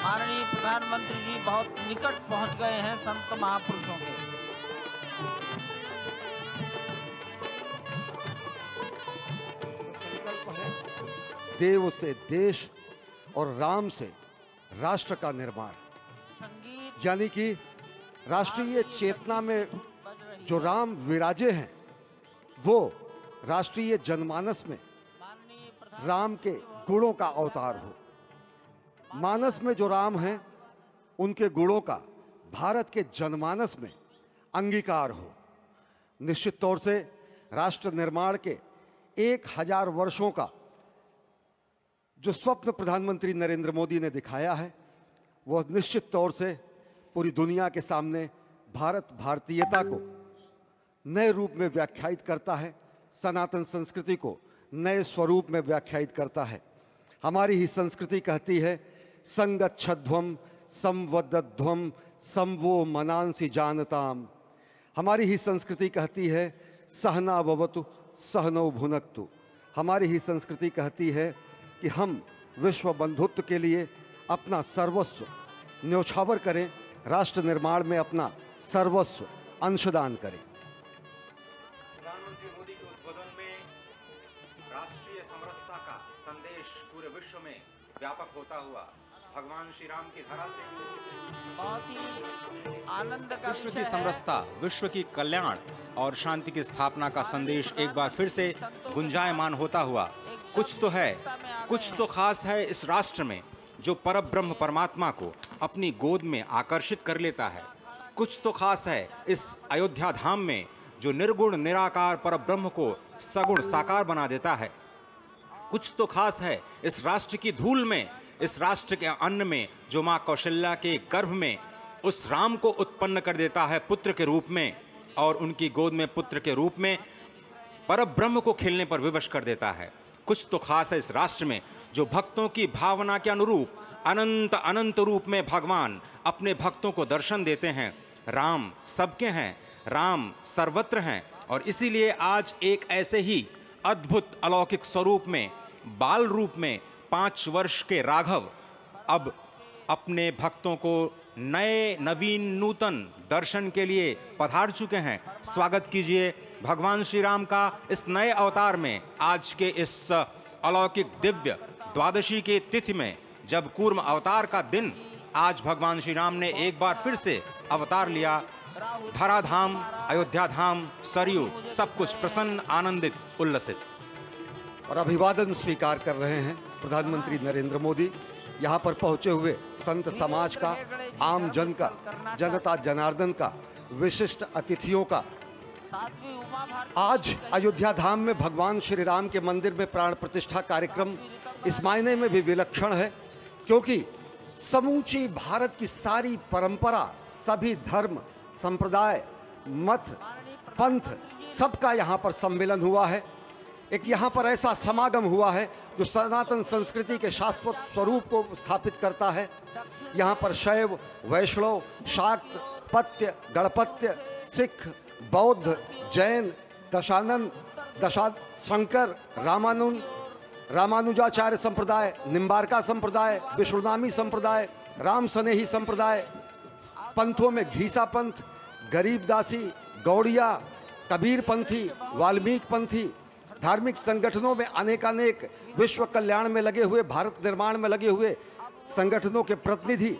माननीय प्रधानमंत्री जी बहुत निकट पहुंच गए हैं संत महापुरुषों के। संकल्प है देव से देश और राम से राष्ट्र का निर्माण, संगीत यानी कि राष्ट्रीय चेतना में जो राम विराजे हैं वो राष्ट्रीय जनमानस में राम के गुणों का अवतार हो। मानस में जो राम हैं उनके गुणों का भारत के जनमानस में अंगीकार हो। निश्चित तौर से राष्ट्र निर्माण के 1000 वर्षों का जो स्वप्न प्रधानमंत्री नरेंद्र मोदी ने दिखाया है वह निश्चित तौर से पूरी दुनिया के सामने भारत भारतीयता को नए रूप में व्याख्यायित करता है, सनातन संस्कृति को नए स्वरूप में व्याख्यायित करता है। हमारी ही संस्कृति कहती है संगच्छध्वम संवदध्वम संवो मनांसि जानताम। हमारी ही संस्कृति कहती है सहना भवतु सहनौ भुनक्तु। हमारी ही संस्कृति कहती है कि हम विश्व बंधुत्व के लिए अपना सर्वस्व न्यौछावर करें, राष्ट्र निर्माण में अपना सर्वस्व अंशदान करें। प्रधानमंत्री मोदी के उद्बोधन में राष्ट्रीय समरसता का संदेश पूरे विश्व में व्यापक होता हुआ भगवान श्री राम की धरा से बहुत ही आनंद का विश्व विषय की है। समरसता, विश्व की कल्याण और शांति की स्थापना का संदेश एक बार फिर से गुंजायमान होता हुआ कुछ तो है, कुछ तो खास है इस राष्ट्र में जो परब्रह्म परमात्मा को अपनी गोद में आकर्षित कर लेता है। कुछ तो खास है इस अयोध्या धाम में जो निर्गुण निराकार परब्रह्म को सगुण साकार बना देता है। कुछ तो खास है इस राष्ट्र की धूल में, इस राष्ट्र के अन्न में जो मां कौशल्या के गर्भ में उस राम को उत्पन्न कर देता है पुत्र के रूप में, और उनकी गोद में पुत्र के रूप में परब्रह्म को खेलने पर विवश कर देता है। कुछ तो खास है इस राष्ट्र में जो भक्तों की भावना के अनुरूप अनंत अनंत रूप में भगवान अपने भक्तों को दर्शन देते हैं। राम सबके हैं, राम सर्वत्र हैं, और इसीलिए आज एक ऐसे ही अद्भुत अलौकिक स्वरूप में, बाल रूप में 5 वर्ष के राघव अब अपने भक्तों को नए नवीन नूतन दर्शन के लिए पधार चुके हैं। स्वागत कीजिए भगवान श्री राम का इस नए अवतार में। आज के इस अलौकिक दिव्य द्वादशी के तिथि में, जब कूर्म अवतार का दिन, आज भगवान श्री राम ने एक बार फिर से अवतार लिया। धराधाम, अयोध्या धाम, सरयू, सब कुछ प्रसन्न, आनंदित, उल्लसित। और अभिवादन स्वीकार कर रहे हैं प्रधानमंत्री नरेंद्र मोदी। यहाँ पर पहुंचे हुए संत समाज का, आम जन का, जनता जनार्दन का, विशिष्ट अतिथियों का। आज अयोध्या धाम में भगवान श्री राम के मंदिर में प्राण प्रतिष्ठा कार्यक्रम इस मायने में भी विलक्षण है क्योंकि समूची भारत की सारी परंपरा, सभी धर्म, संप्रदाय, मत, पंथ, सबका यहाँ पर सम्मेलन हुआ है। एक यहाँ पर ऐसा समागम हुआ है जो सनातन संस्कृति के शाश्वत स्वरूप को स्थापित करता है। यहाँ पर शैव, वैष्णव, शाक्त, पत्य, गणपत्य, सिख, बौद्ध, जैन, दशानंद, शंकर, रामानुजाचार्य संप्रदाय, निम्बारका संप्रदाय, विष्णुनामी संप्रदाय, राम स्नेही संप्रदाय, पंथों में घीसा पंथ, गरीबदासी, गौड़िया, कबीर पंथी, वाल्मीकि पंथी, धार्मिक संगठनों में अनेकानेक विश्व कल्याण में लगे हुए, भारत निर्माण में लगे हुए संगठनों के प्रतिनिधि